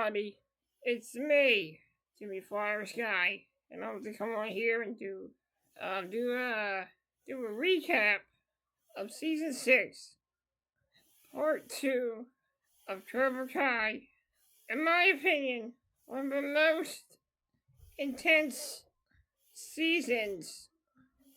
everybody. It's me, Jimmy Flowers guy, and I'm to come on here and do a recap of season 6, part 2 of Cobra Kai. In my opinion, one of the most intense seasons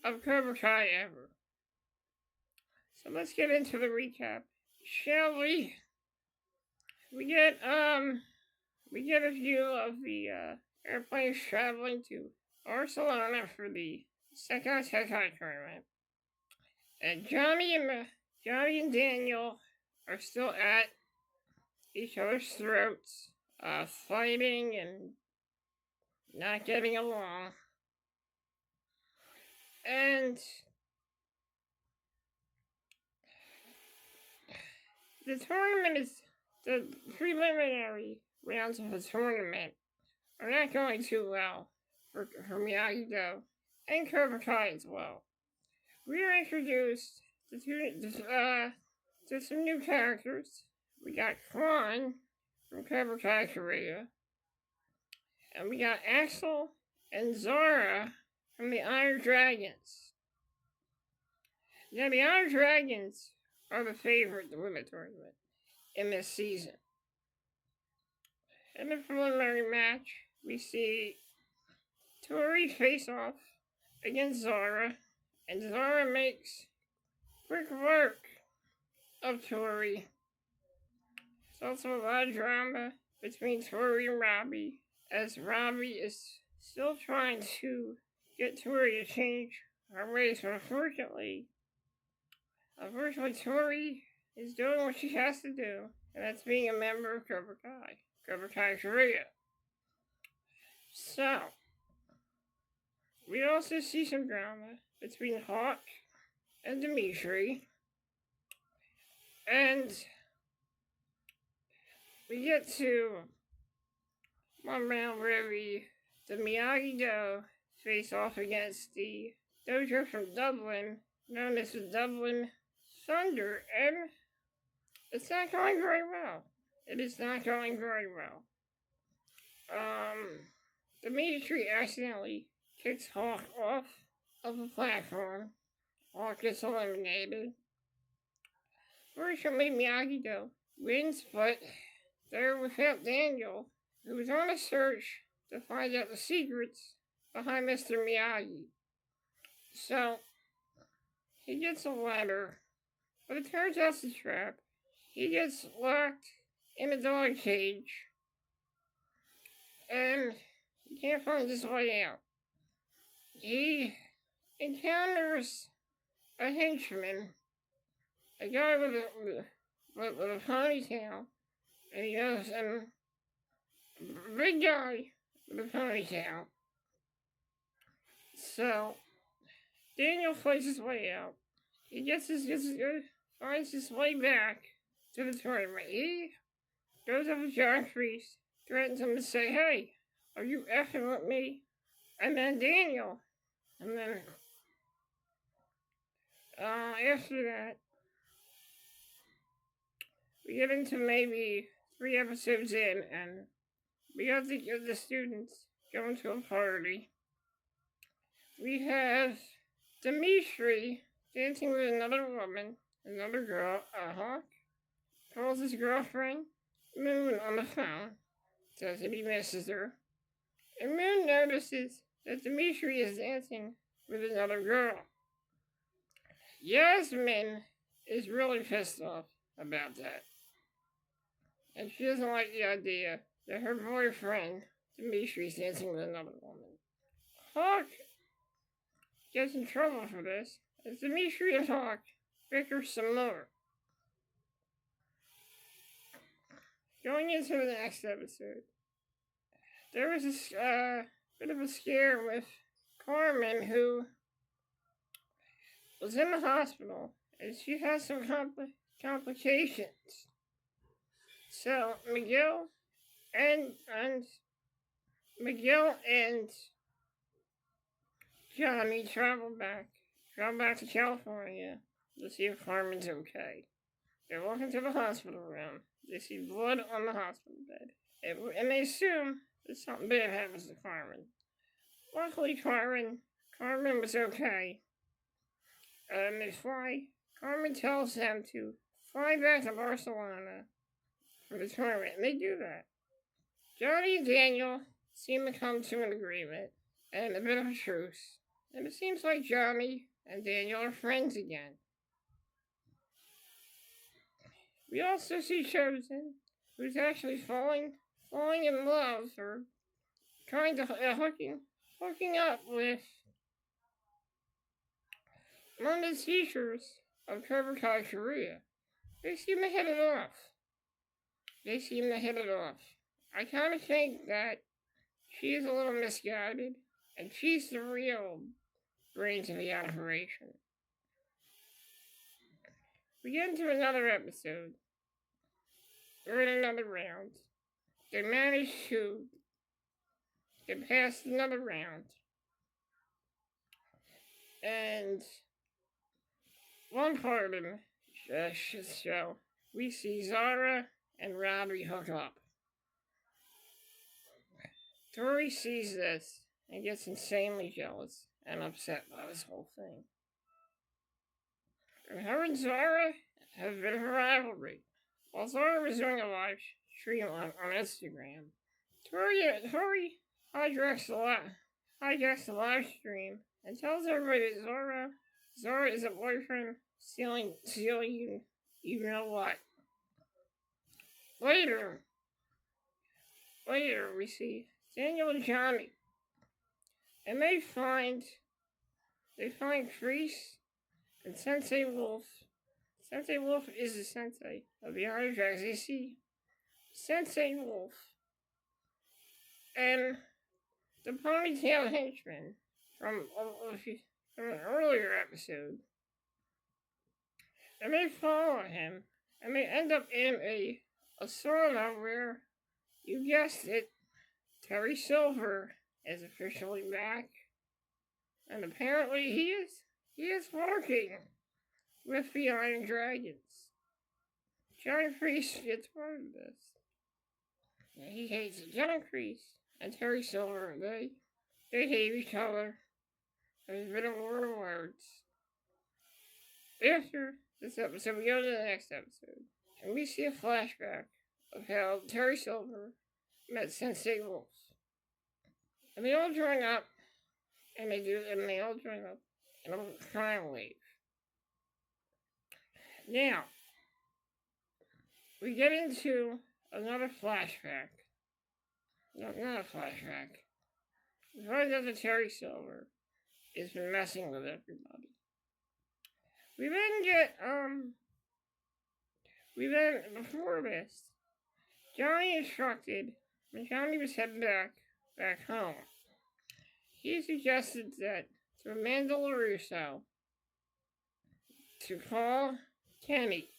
of Cobra Kai ever. So let's get into the recap, shall we? We get a view of the airplanes traveling to Barcelona for the second Tekai tournament, and Johnny and Daniel are still at each other's throats, fighting and not getting along. And the preliminary rounds of the tournament are not going too well for Miyagi-Do and Cobra Kai as well. We are introduced to some new characters. We got Kwan from Cobra Kai Korea, and we got Axel and Zara from the Iron Dragons. Now, the Iron Dragons are the favorite to win the tournament in this season. In the preliminary match, we see Tori face off against Zara, and Zara makes quick work of Tori. There's also a lot of drama between Tori and Robbie, as Robbie is still trying to get Tori to change her ways, but unfortunately, Tori is doing what she has to do, and that's being a member of Cobra Kai Korea. So, we also see some drama between Hawk and Dimitri, and we get to one round where the Miyagi-Do face off against the dojo from Dublin, known as the Dublin Thunder, and it's not going very well. It is not going very well. Dimitri accidentally kicks Hawk off of the platform. Hawk gets eliminated. Fortunately, Miyagi-Do wins, but they're without Daniel, who is on a search to find out the secrets behind Mr. Miyagi. So, he gets a ladder, but it turns out it's a trap. He gets locked in a dog cage, and he can't find his way out. He encounters a henchman, a guy with a ponytail, and he goes, and a big guy with a ponytail. So, Daniel fights his way out. He finds his way back to the tournament. He goes up to John Priest, threatens him to say, "Hey, are you effing with me?" And then Daniel, and then after that, we get into maybe 3 episodes in, and we have the students going to a party. We have Dimitri dancing with another woman, another girl. Hawk calls his girlfriend Moon on the phone, says that he misses her. And Moon notices that Dimitri is dancing with another girl. Yasmin is really pissed off about that, and she doesn't like the idea that her boyfriend, Dimitri, is dancing with another woman. Hawk gets in trouble for this, as Dimitri and Hawk bicker some more. Going into the next episode, there was a bit of a scare with Carmen, who was in the hospital, and she has some complications. So Miguel and Johnny travel back to California to see if Carmen's okay. They're walking to the hospital room. They see blood on the hospital bed, and they assume that something bad happens to Carmen. Luckily, Carmen was okay. They fly. Carmen tells them to fly back to Barcelona for the tournament, and they do that. Johnny and Daniel seem to come to an agreement and a bit of a truce, and it seems like Johnny and Daniel are friends again. We also see Chosen, who's actually falling in love or trying to hooking up with one of the teachers of Cobra Korea. They seem to hit it off. I kind of think that she's a little misguided, and she's the real brains of the operation. We get into another episode. We're in another round. They manage to get past another round. And one part of the show, we see Zara and Robbie hook up. Tori sees this and gets insanely jealous and upset by this whole thing. And her and Zara have a bit of a rivalry. While Zara was doing a live stream on Instagram, Tori hijacks the live stream and tells everybody that Zara is a boyfriend stealing you know what. Later we see Daniel and Johnny, and they find Kreese and Sensei Wolf. Sensei Wolf is the sensei of the Iron Dragons. They see Sensei Wolf and the ponytail henchman from an earlier episode, and they follow him, and they end up in a sauna where, you guessed it, Terry Silver is officially back, and apparently he is working with the Iron Dragons. John Kreese gets part of this. Yeah, he hates it. John Kreese and Terry Silver, they hate each other. There's been a war of words. After this episode, we go to the next episode, and we see a flashback of how Terry Silver met Sensei Wolf. And they all join up, and they all join up in a crime wave. Now, we get into another flashback. No, not a flashback. We find out that Terry Silver has been messing with everybody. Before this, Johnny instructed, when Johnny was heading back home, he suggested that to Amanda LaRusso to call Kenny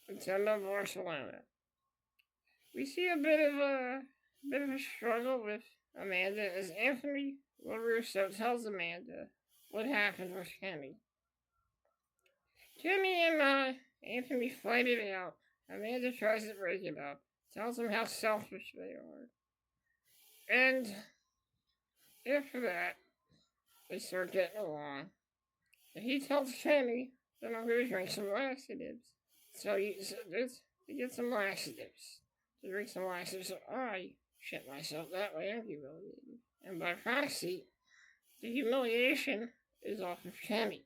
and send him to Barcelona. We see a bit of a struggle with Amanda as Anthony LaRusso tells Amanda what happened with Kenny. Kenny and Anthony fight it out. Amanda tries to break it up, tells him how selfish they are. And after that, they start getting along. And he tells Kenny that I'm going to drink some laxatives. So he get some laxatives. To drink some laxatives, so I shit myself that way, I'm humiliated. And by proxy, the humiliation is off of Kenny.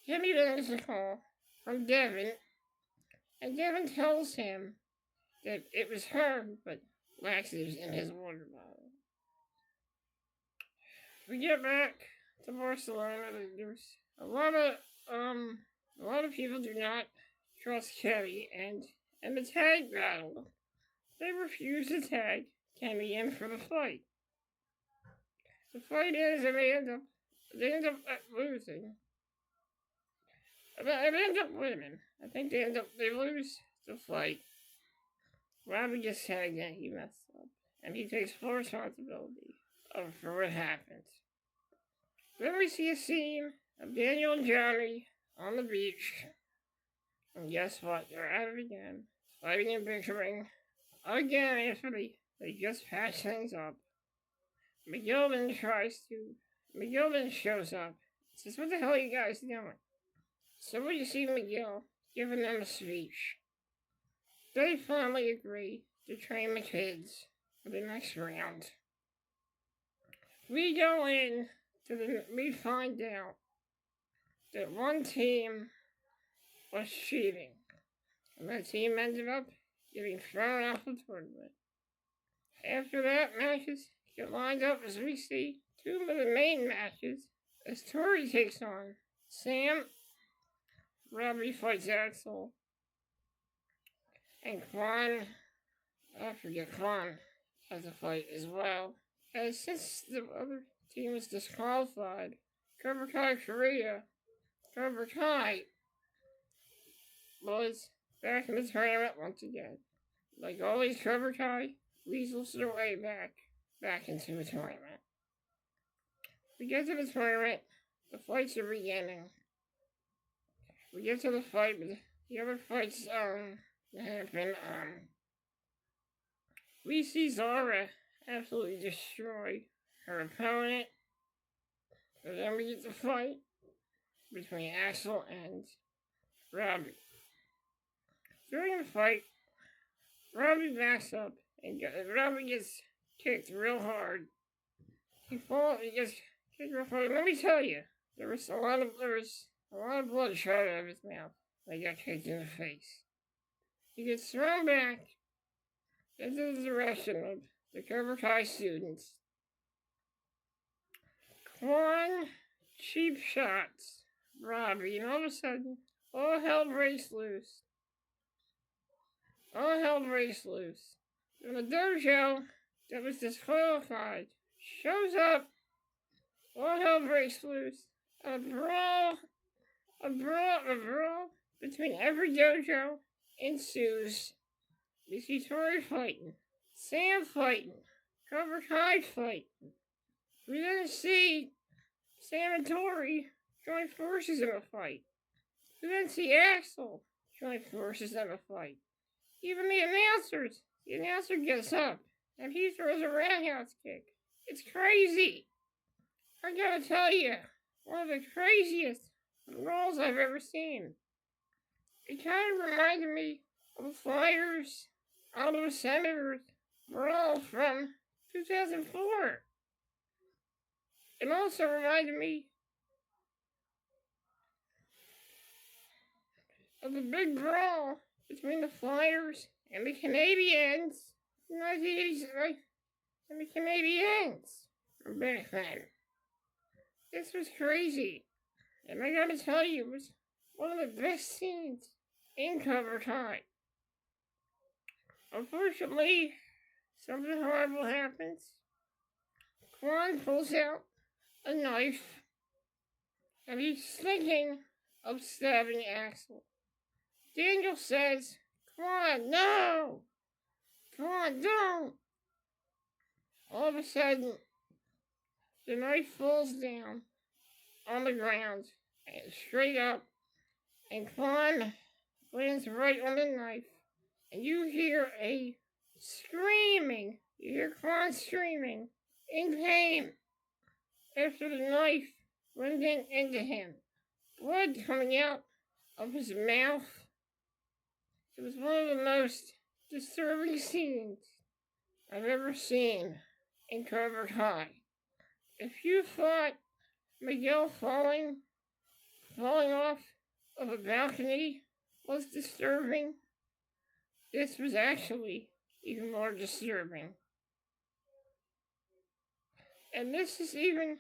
Kenny then gets a call from Devin, and Devin tells him that it was her who put laxatives in his water bottle. We get back to Barcelona. There's a lot of people do not trust Kenny, and in the tag battle, they refuse to tag Kenny in for the fight. The fight ends, and they end up losing. They end up winning. I think they lose the fight. Robbie gets tagged in, he messed up, and he takes full responsibility for what happened. Then we see a scene of Daniel and Johnny on the beach, and guess what? They're at it again, fighting and bickering again after they just patch things up. McGilvin shows up. Says, "What the hell are you guys doing?" So we see McGill giving them a speech. They finally agree to train the kids for the next round. We go in we find out that one team was cheating, and that team ended up getting thrown out the tournament. After that, matches get lined up as we see two of the main matches as Tori takes on Sam. Robbie fights Axel, and Quan, I forget Quan, has a fight as well. And since the other team was disqualified, Cobra Kai was back in the tournament once again. Like always, Cobra Kai weasels their way back into the tournament. We get to the tournament, the fights are beginning. We get to the fight, but the other fights happen. We see Zara absolutely destroy her opponent. And then we get the fight between Axel and Robbie. During the fight, Robbie backs up and Robbie gets kicked real hard. He gets kicked real hard. Let me tell you, there was a lot of blood shot out of his mouth. He got kicked in the face. He gets thrown back into the direction of the Cobra Kai students. Quan cheap shots Robbie, and all of a sudden, all hell breaks loose. All hell breaks loose. And the dojo that was disqualified shows up. All hell breaks loose. A brawl between every dojo ensues. We see Tori fighting, Sam fighting, Cobra Kai fighting. We then see Sam and Tori join forces in a fight. We then see Axel join forces in a fight. Even the announcer gets up and he throws a roundhouse kick. It's crazy. I gotta tell you, one of the craziest rolls I've ever seen. It kind of reminded me of the Flyers out of the Senators brawl from 2004. It also reminded me of the big brawl between the Flyers and the Canadiens in 1980s, and the Canadiens from back then. This was crazy, and I gotta tell you, it was one of the best scenes in Cobra Kai. Unfortunately, something horrible happens. Quan pulls out a knife, and he's thinking of stabbing Axel. Daniel says, "Quan, no! Quan, don't!" All of a sudden, the knife falls down on the ground, and straight up, and Quan lands right on the knife, and you hear Quan screaming in pain after the knife went into him. Blood coming out of his mouth. It was one of the most disturbing scenes I've ever seen in Cobra Kai. If you thought Miguel falling off of a balcony was disturbing, this was actually even more disturbing. And this is even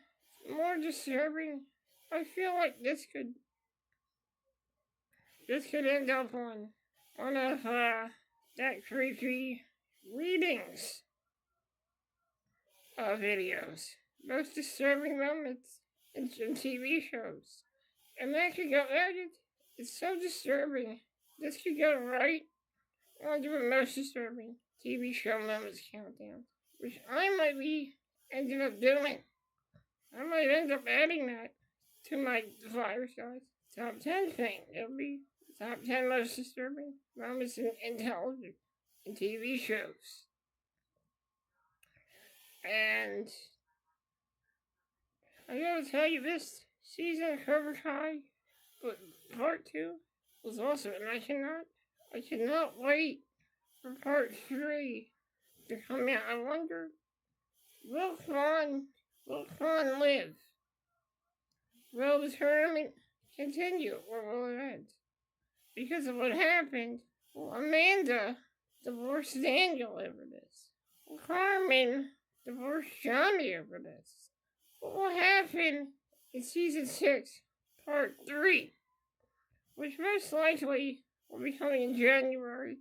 more disturbing. I feel like this could end up on one of that creepy readings videos. Most disturbing moments in TV shows. And that could go it's so disturbing. This could go right onto a most disturbing TV show moments countdown, which I might be ended up doing. I might end up adding that to my Virus Guys top 10 thing. It'll be top 10 most disturbing moments in television. and TV shows. And I gotta tell you, this season of Cobra Kai, but part 2, was awesome, and I cannot wait for part 3 to come out. I wonder, will Kwan live? Will the tournament continue, or will it end? Because of what happened, will Amanda divorce Daniel over this? Will Carmen divorce Johnny over this? What will happen in season 6, part 3, which most likely will be coming in January?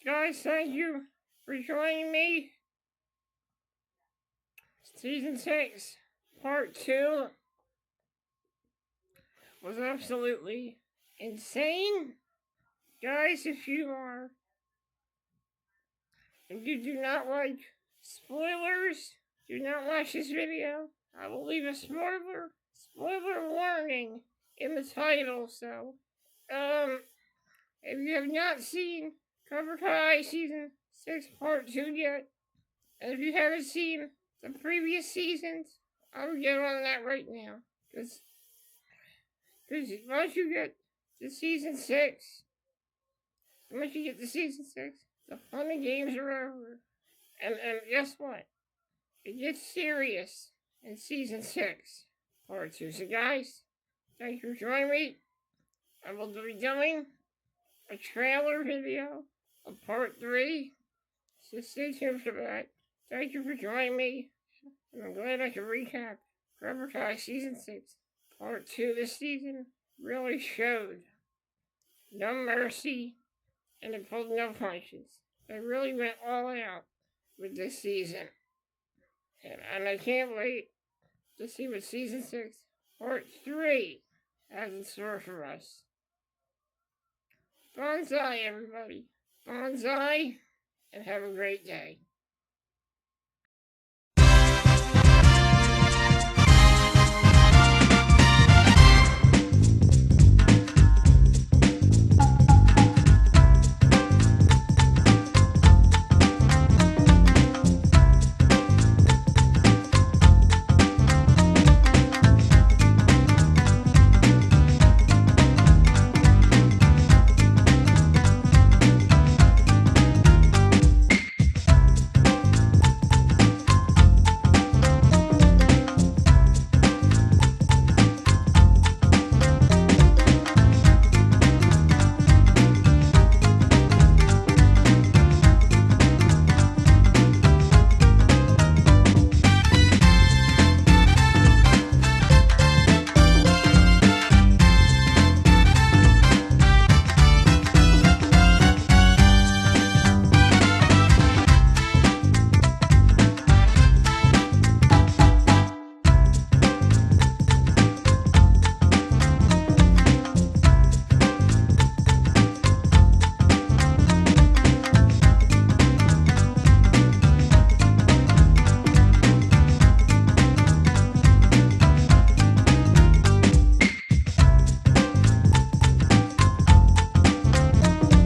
Guys, thank you for joining me. Season 6, part 2 was absolutely insane. Guys, if you do not like spoilers, do not watch this video. I will leave a spoiler warning in the title, so, if you have not seen Cobra Kai Season 6 Part 2 yet, and if you haven't seen the previous seasons, I will get on that right now, because once you get to Season 6, the fun and games are over, and guess what? It gets serious in Season 6, Part 2. So guys, thank you for joining me. I will be doing a trailer video of Part 3, so stay tuned for that. Thank you for joining me, and I'm glad I could recap Cobra Kai Season 6, Part 2. This season really showed no mercy, and it pulled no punches. They really went all out with this season. And I can't wait to see what Season 6, Part 3 has in store for us. Bonsai, everybody. Bonsai, and have a great day.